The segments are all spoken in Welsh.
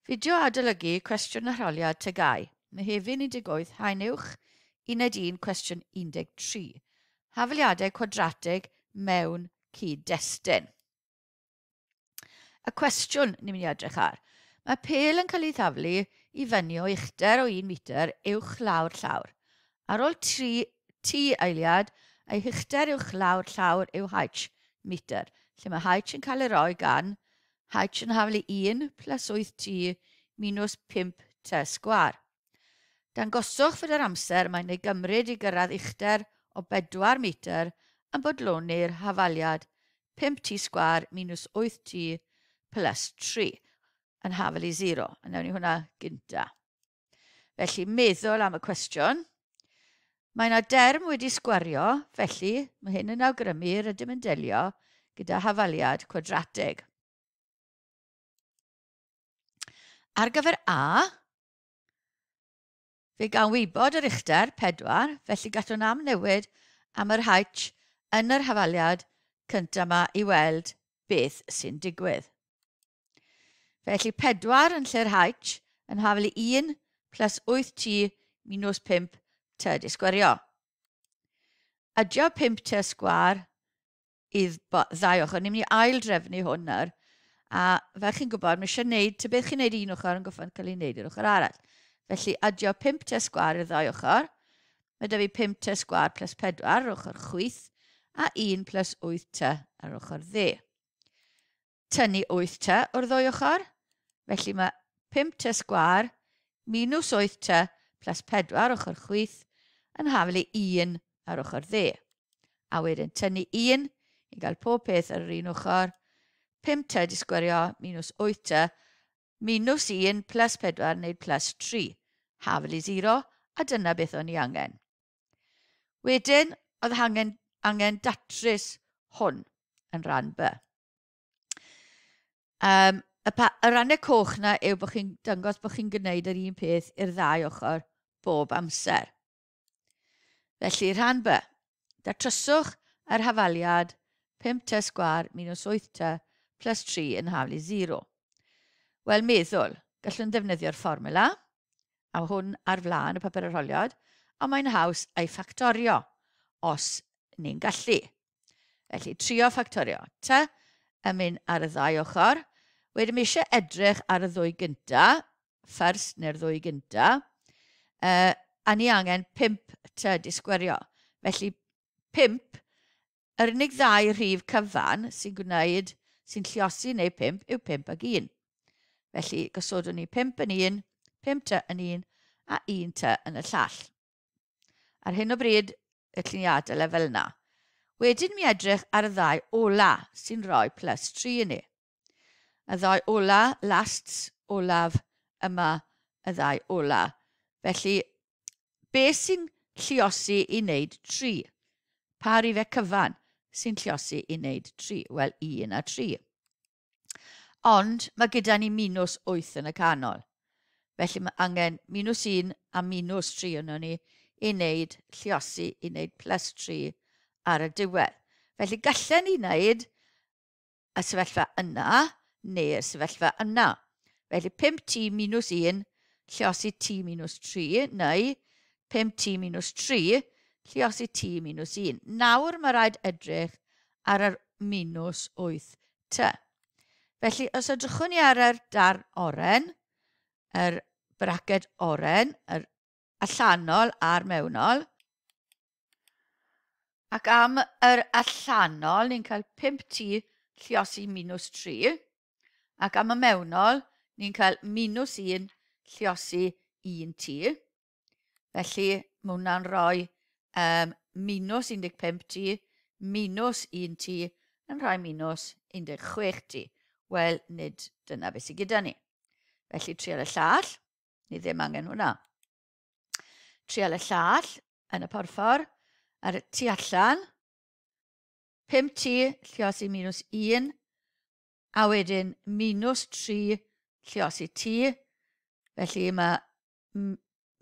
Fideo adolygu cwestiwn arholiad tygau. Mehefin 18 haen uwch 11 cwestiwn 13. Hafaliadau cwadratig mewn cyd-destun. Y cwestiwn ni'n mynd i edrych ar. Mae pel yn cael ei thaflu i fyny o uchder o 1 metr uwch lawr llawr. Ar ôl t eiliad, ei uchder uwch lawr llawr yw h metr, lle mae h yn cael ei roi gan h yn haflu 1 plus 8t minus 5t sgwar. Dangoswch fod yr amser mae'n ei gymryd i gyrraedd uchder o 4 metr yn bodloni'r hafaliad 5t sgwar minus 8t plus 3 yn haflu 0. A newn ni hwnna gynta. Felly meddwl am y cwestiwn. Mae yna derm wedi sgwario, felly mae hyn yn awgrymu rydym yn delio gyda hafaliad cwadratig. Ar gyfer A, fe gawn wybod yr uchder 4, felly gallwn amnewid am yr h yn yr hafaliad cyntaf yma i weld beth sy'n digwydd. Felly 4 yn lle'r h yn haflu 1 plus 8t minus 5t di sgwario. Adio 5t sgwar i ddau ochr. Ni'n mynd i ail drefnu hwn nawr. A fel chi'n gwybod, mae eisiau gwneud, beth chi'n gwneud un ochr yn goffan cael ei wneud i'r ochr arall. Felly, adio 5t sgwar i'r ddau ochr. Mae 'da fi 5t sgwar plus 4 ar ochr chwith a 1 plus 8t ar ochr dde. Tynnu 8t o'r ddwy ochr. Felly mae 5t sgwar minus 8t plus 4 ar ochr chwith yn haflu 1 ar ochr dde. A wedyn tynnu 1 i gael pob peth ar yr un ochr. 5t di sgwario minus 8t minus 1 plus 4 neu plus 3. Haflu 0 a dyna beth o'n i angen. Wedyn, oedd angen datrys hwn yn rhan B. Y rannau coch na yw bod chi'n dangos bod chi'n gwneud yr un peth i'r ddau ochr bob amser. Felly, rhan B. Datryswch yr hafaliad 5t sgwar minus 8t plus 3 yn haflu 0. Wel, meddwl, gallwn ddefnyddio'r fformula, a hwn ar flaen y papur arholiad, ond mae'n haws ei ffactorio, os ni'n gallu. Felly, trio ffactorio. T yn mynd ar y ddau ochr. Wedyn, mi eisiau edrych ar y ddwy gynta, ffyrst neu'r ddwy gynta, a ni angen 5t di sgwario. Felly, 5, yr unig ddau rhif cyfan sy'n lluosi neu 5 yw 5 ag 1. Felly, gosodwn ni 5 yn 1, 5t yn 1 a 1t yn y llall. Ar hyn o bryd, y lluniadau lefel yna. Wedyn mi edrych ar y ddau ola sy'n rhoi plus 3 yn ni. Y ddau ola, lasts olaf yma y ddau ola. Felly, beth sy'n lluosi i wneud 3? Pa rifau cyfan sy'n lluosi i wneud 3? Wel, 1 a 3. Ond mae gyda ni minus 8 yn y canol. Felly mae angen minus 1 a minus 3 yno ni i wneud lluosi i wneud plus 3 ar y diwedd. Felly gallen ni wneud y sefyllfa yna neu'r sefyllfa yna. Felly 5t minus 1 lluosi t minus 3 neu 5t minus 3 lluosi t minus 1. Nawr mae rhaid edrych ar yr minus 8t. Felly, os edrychwn ni ar yr darn oren, yr braced oren, yr allanol a'r mewnol, ac am yr allanol, ni'n cael 5t lluosi minus 3, ac am y mewnol, ni'n cael minus 1 lluosi 1t. Felly, mae hwnna'n rhoi minus 15t minus 1t yn rhoi minus 16t. Wel, nid dyna beth sydd gyda ni. Felly, trial y llall. Ni ddim angen hwnna. Trial y llall yn y porffor. Ar y tu allan. 5t lluosi minus 1. A wedyn minus 3 lluosi t. Felly, mae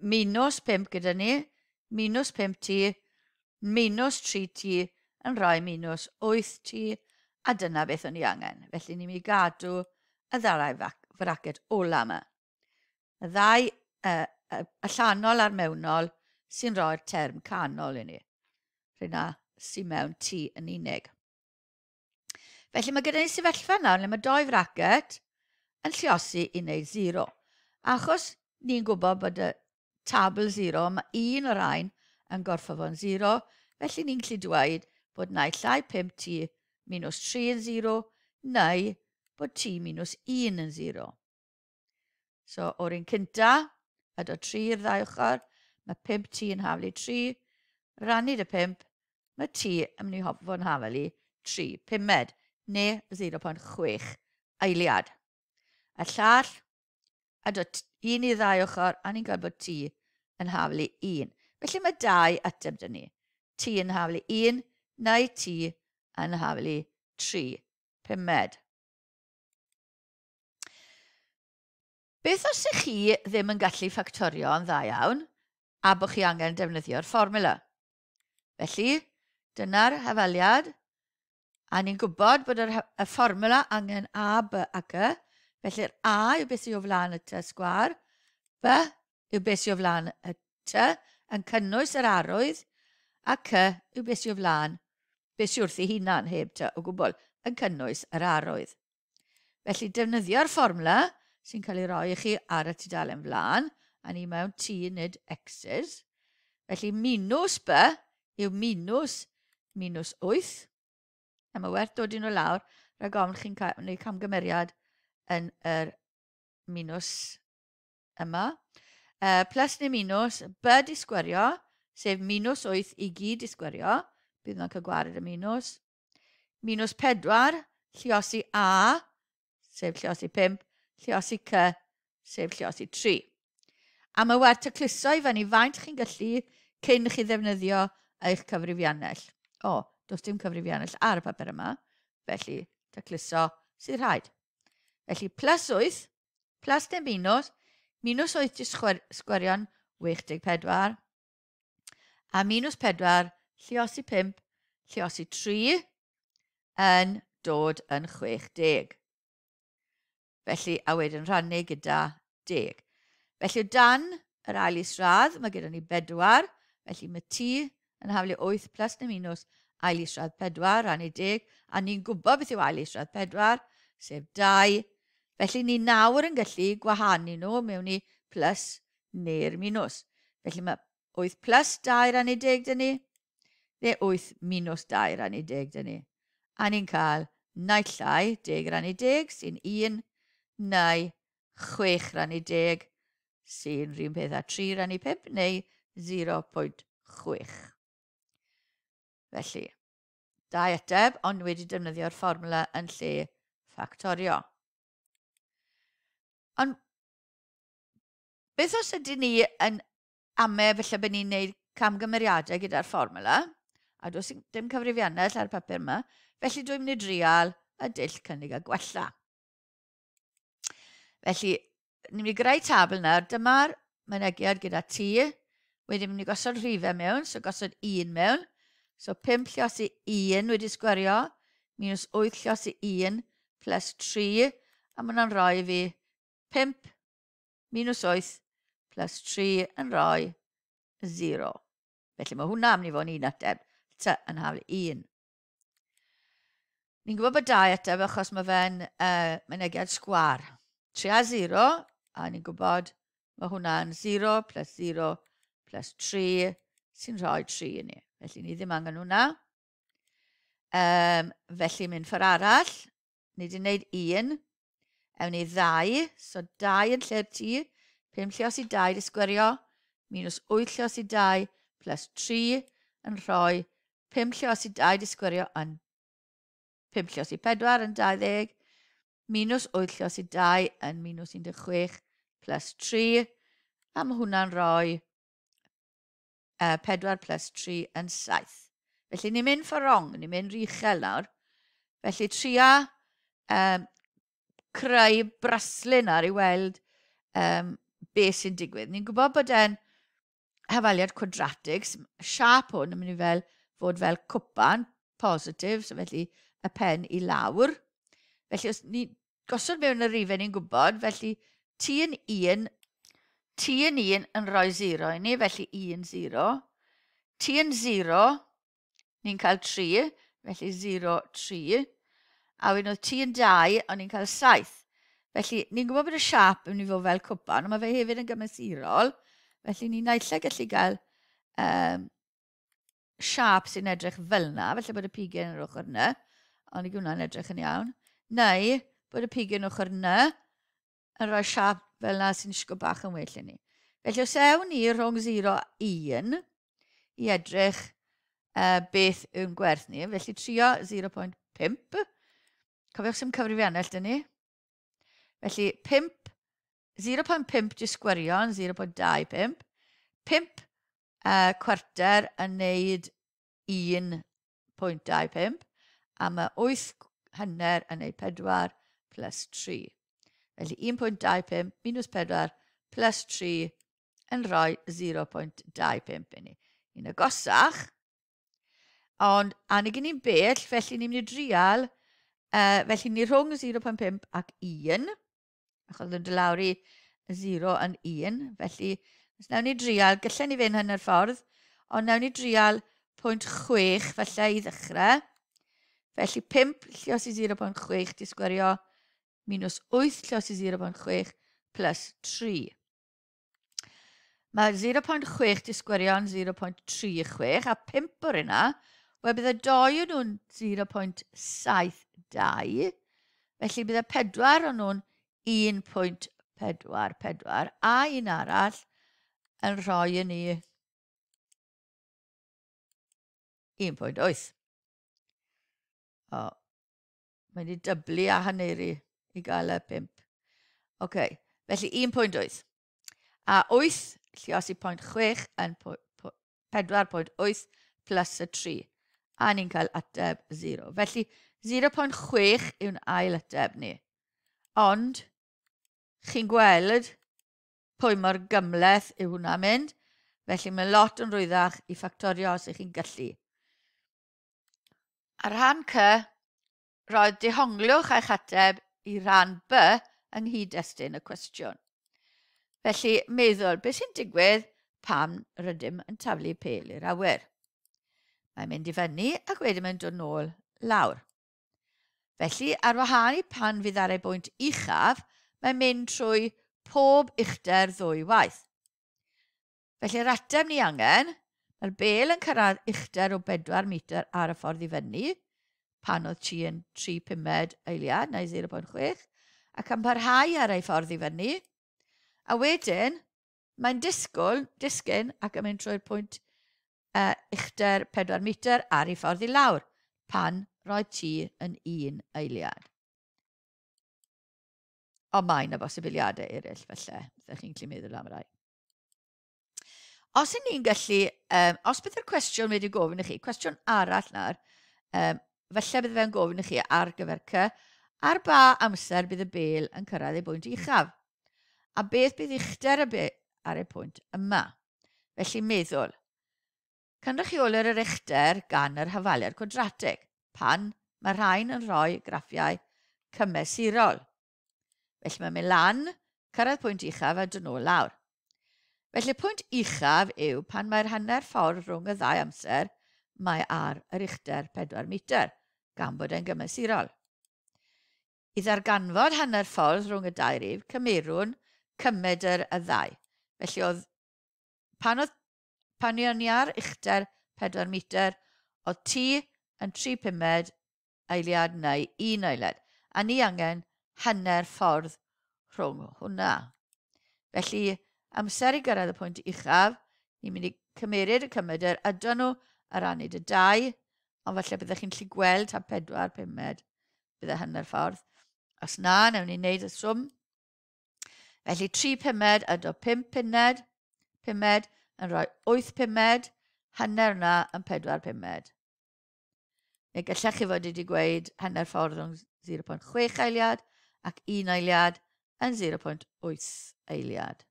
minus 5 gyda ni. Minus 5t. Minus 3t yn rhoi minus 8t. A dyna beth o'n i angen. Felly ni'n mynd i gadw y ddau fraced ola yma. y ddau allanol a'r mewnol sy'n rhoi'r term canol i ni. Rhyna sy'n mewn T yn unig. Felly mae gyda ni sefyllfa nawr lle mae 2 fracet yn lluosi i wneud 0. Achos ni'n gwybod bod y tabl 0, mae un o'r rhain yn gorfod fo'n 0, felly ni'n gallu dweud bod naill llai 5t minus 3 yn 0, neu bod t minus 1 yn 0. So, o'r un cynta, ydo 3 i'r ddau ochr, mae 5t yn haflu 3, rannu dy 5, mae t yn mynd i fod yn haflu 3 pumed, neu 0.6 eiliad. Y llall, ydo 1 i'r ddau ochr, a ni'n gweld bod t yn haflu 1. Felly mae 2 ateb dyn ni. T yn haflu 1, neu t yn haflu 3 pumed. Beth os ych chi ddim yn gallu ffactorio yn dda iawn a bod chi angen defnyddio'r fformula? Felly, dyna'r hafaliad, a ni'n gwybod bod y fformula angen a, b ac y, felly'r a yw beth sy'n o flaen y t sgwar, b yw beth sy'n o flaen y t yn cynnwys yr arwydd, a c yw beth sy'n o flaen, beth sy'n wrth ei hunan heb t o gwbl, yn cynnwys yr arwydd. Felly, defnyddio'r fformula sy'n cael ei roi i chi ar y tudalen flaen, a ni mewn t nid x's. Felly, minus b yw minus 8, a mae werth dod i nhw lawr rhag ofn chi'n gwneud camgymeriad yn yr minus yma. Plus neu minus, b di sgwario, sef minus 8 i gyd di sgwario, bydd yna'n cael gwared y minus. Minus 4, lluosi a, sef lluosi 5, lluosi c, sef lluosi 3. A mae werth tacluso i fyny faint chi'n gallu cyn chi ddefnyddio eich cyfrifiannell. Does dim cyfrifiannell ar y papur yma, felly tacluso sydd rhaid. Felly plus 8, plus neu minus, minus 8 di sgwario'n 64, a minus 4, lluosi 5, lluosi 3, yn dod yn 60. Felly, a wedyn rhannu gyda 10. Felly, o dan yr ail isradd, mae gyda ni 4, felly mae t yn haflu 8 plus neu minus ail isradd 4 rannu 10, a ni'n gwybod beth yw ail isradd 4, sef 2. Felly, ni nawr yn gallu gwahanu nhw mewn i plus neu'r minus. Felly, mae 8 plus 2 rannu 10 dyn ni, neu 8 minus 2 rannu 10 dyn ni. A ni'n cael naill llai 10 rannu 10 sy'n 1, neu 6 rannu 10 sy'n rhywun peth a 3 rannu 5 neu 0.6. Felly, 2 ateb, ond wedi defnyddio'r fformula yn lle ffactorio. Ond, beth os ydyn ni yn ame felly bod ni'n gwneud camgymeriadau gyda'r fformula, a does dim cyfrifiannell ar y papur yma, felly dwi'n mynd i drial y dull cynnig a gwella. Felly, ni'n mynd i greu tabl nawr, dyma'r mynegiad gyda t, wedyn mynd i gosod rhifau mewn, so gosod 1 mewn, so 5 lluosi 1 wedi sgwario, minus 8 lluosi 1 plus 3, a mae hwnna'n rhoi fi 5 minus 8 plus 3 yn rhoi 0. Felly mae hwnna am ni fod yn un ateb, t yn haflu 1. Ni'n gwybod bod 2 ateb achos mae fe'n mynegiad sgwar. 3 a 0, a ni'n gwybod mae hwnna'n 0 plus 0 plus 3 sy'n rhoi 3 i ni. Felly ni ddim angen hwnna. Felly mynd ffordd arall, ni wedi gwneud 1, ewn ni 2, so 2 yn lle'r t, 5 lluosi 2 di sgwario, minus 8 lluosi 2 plus 3 yn rhoi 5 lluosi 2 di sgwario yn 5 lluosi 4 yn 20, minus 8 lluosi 2 yn minus 16 plus 3, a mae hwnna'n rhoi 4 plus 3 yn 7. Felly ni'n mynd ffordd rong, ni'n mynd rhy uchel nawr. Felly tria creu braslun ar i weld beth sy'n digwydd. Ni'n gwybod bod e'n hafaliad quadratig, siap hwn yn mynd i fod fel cwpan positif, so felly y pen i lawr. Felly os ni gosod mewn y rifau ni'n gwybod, felly t yn 1 T yn 1 yn rhoi 0 i ni, felly 1, 0. T yn 0, ni'n cael 3, felly 0, 3. A wedyn oedd T yn 2, ond ni'n cael 7. Felly, ni'n gwybod bod y siap yn mynd i fod fel cwpan, ond mae fe hefyd yn gymesurol. Felly, ni'n naill gallu gael siap sy'n edrych fel yna, felly bod y pigen yn ochr yna, ond i gwna'n edrych yn iawn. Neu, bod y pigen ochr yna yn rhoi siap fel yna sy'n ysgo bach yn well i ni. Felly, os ewn ni rhwng 0 a 1 i edrych beth yw'n gwerth ni, felly trio 0.5. Cofiwch sy'n cyfrifiannell dyn ni. Felly, 0.5 di sgwerion, 0.25. 5 cwarter yn neud 1.25. A mae 8 hanner yn neud 4 plus 3. Felly, 1.25 minus 4 plus 3 yn rhoi 0.25 i ni. Ni'n agosach. Ond, anig ni'n bell, felly ni'n mynd i drial, felly ni rhwng 0.5 ac 1, achos yn lawr i 0 yn 1, felly os nawn ni drial, gallai ni fynd hyn yr ffordd, ond nawn ni drial 0.6 falle i ddechrau, felly 5 lluos i 0.6 di sgwario minus 8 lluos i 0.6 plus 3. Mae 0.6 di sgwario'n 0.36 a 5 o'r yna, wel bydde 2 o'n nhw'n 0.72, felly bydde 4 o'n nhw'n 1.44 a un arall yn rhoi yn ni 1.8. O, mae wedi dyblu a haneri i gael y 5. OK, felly 1.8. A 8 lluos i 0.6 yn 4.8 plus y 3. A ni'n cael ateb 0. Felly 0.6 yw'n ail ateb ni. Ond, chi'n gweld pwy mor gymleth yw hwnna'n mynd. Felly mae lot yn rwyddach i ffactorio os ych chi'n gallu. Ar rhan C, roedd dehongliwch eich ateb i rhan B yng nghyd-destun y cwestiwn. Felly, meddwl beth sy'n digwydd pan rydym yn taflu pel i'r awyr. Mae'n mynd i fyny ac wedyn mae'n dod nôl lawr. Felly, ar wahân i pan fydd ar ei bwynt uchaf, mae'n mynd trwy pob uchder ddwy waith. Felly, yr ateb ni angen, mae'r bel yn cyrraedd uchder o 4 metr ar y ffordd i fyny, pan oedd chi yn 3.5 eiliad, neu 0.6, ac yn parhau ar ei ffordd i fyny. A wedyn, mae'n disgyn ac yn mynd trwy'r pwynt uchder 4 metr ar ei ffordd i lawr, pan roedd ti yn 1 eiliad. Ond mae yna bosibiliadau eraill, felly, ydych chi'n gallu meddwl am rai. Os ni'n gallu, os bydd yr cwestiwn wedi gofyn i chi, cwestiwn arall nawr, felly bydd fe'n gofyn i chi ar gyfer C, ar ba amser bydd y bel yn cyrraedd ei bwynt uchaf. A beth bydd uchder y bel ar ei pwynt yma. Felly meddwl, cynrychiolir yr uchder gan yr hafaliad cwadratig, pan mae rhain yn rhoi graffiau cymesurol. Felly mae'n mynd lan, cyrraedd pwynt uchaf a dod nôl lawr. Felly pwynt uchaf yw pan mae'r hanner ffordd rhwng y ddau amser, mae ar yr uchder 4 metr, gan bod e'n gymesurol. I ddarganfod hanner ffordd rhwng y dau rif, cymerwn cymedr y ddau. Felly oedd pan o'n i ar uchder 4 metr, oedd ti yn 3.5 eiliad neu 1 eiliad. A ni angen hanner ffordd rhwng hwnna. Felly, amser i gyrraedd y pwynt uchaf, ni'n mynd i cymeryd y cymedr ydyn nhw ar anid y 2, ond falle byddwch chi'n gallu gweld ta 4 pumed bydde hanner ffordd. Os na, newn ni wneud y swm. Felly 3 pumed ydw 5 pumed yn rhoi 8 pumed, hanner yna yn 4 pumed. Neu gallech chi fod wedi gweud hanner ffordd rhwng 0.6 eiliad ac 1 eiliad yn 0.8 eiliad.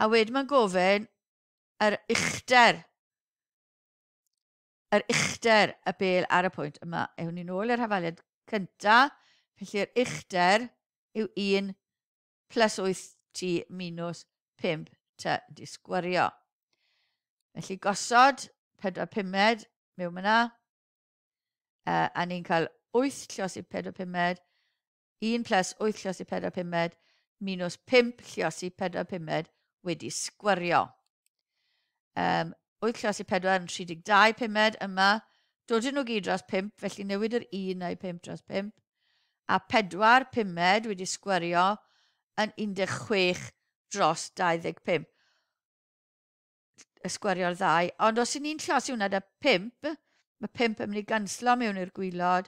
A wedyn mae'n gofyn yr uchder y bel ar y pwynt yma. Ewn ni nôl i'r hafaliad cyntaf. Felly'r uchder yw 1 plus 8 t minus 5t di sgwario. Felly gosod 4 pumed mewn yna, a ni'n cael 8 lluosig 4 pumed, 1 plus 8 lluosig 4 pumed, minus 5 lluosig 4 pumed wedi sgwario. 8 lluosig 4 yn 32 pumed yma, dod nhw gyd dros 5, felly newid yr 1 a'i 5 dros 5, a 4 pumed wedi sgwario yn 16 dros 25. Sgwario'r ddau, ond os ni'n llosi hwnna da 5, mae 5 yn mynd i ganslo mewn i'r gwylod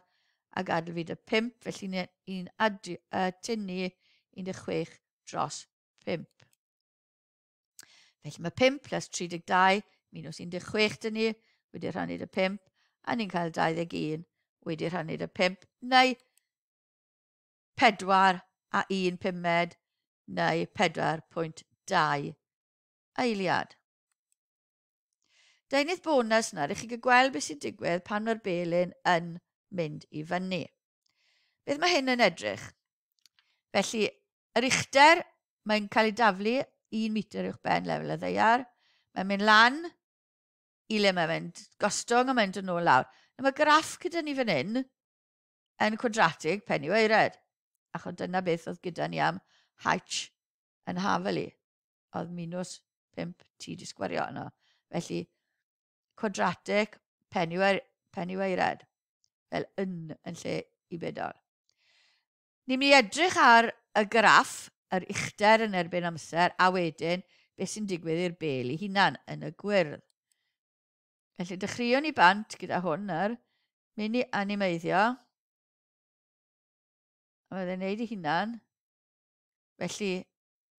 a gadael fi da 5, felly ni'n tynnu 16 dros 5. Felly mae 5 plus 32 minus 16 dyn ni wedi rhannu da 5, a ni'n cael 21 wedi rhannu da 5, neu 4 a 1 pumed, neu 4.2 eiliad. Deunydd bonus na, rydych chi'n gweld beth sy'n digwydd pan mae'r belyn yn mynd i fyny. Beth mae hyn yn edrych? Felly, yr uchder, mae'n cael ei daflu 1 metr uwch ben lefel y ddeiar. Mae'n mynd lan, i le mae'n mynd, gostwng a mynd yn ôl lawr. Mae graff gyda ni fan hyn yn cwadratig pen i weired. Achos dyna beth oedd gyda ni am h yn hafel i. Oedd minus 5 t di sgwario yno. Felly, cwadratig pen i weired. Fel yn lle i bedol. Ni'n mynd i edrych ar y graff, yr uchder yn erbyn amser, a wedyn beth sy'n digwydd i'r bel i hunan yn y gwyrdd. Felly dechreuwn ni bant gyda hwn yr, mynd i animeiddio. A byddai'n neud i hunan. Felly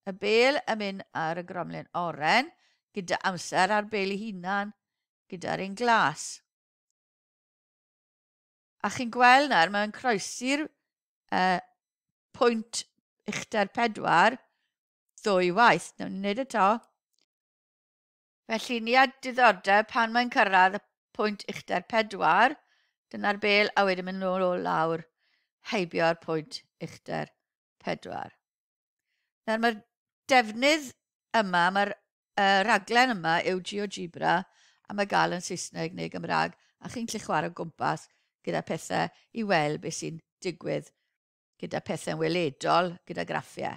y bel yn mynd ar y gromlin oren, gyda amser a'r bel i hunan, gyda'r un glas. A chi'n gweld nawr, mae'n croesi'r pwynt uchder 4 ddwy waith. Nawr ni'n neud y to. Felly ni a diddordeb pan mae'n cyrraedd y pwynt uchder 4, dyna'r bel, a wedyn mynd nôl o lawr heibio'r pwynt uchder 4. Nawr mae'r defnydd yma, mae'r raglen yma yw GeoGebra, a mae gael yn Saesneg neu Gymraeg, a chi'n gallu chwarae o gwmpas gyda pethau i weld beth sy'n digwydd gyda pethau'n weledol gyda graffiau.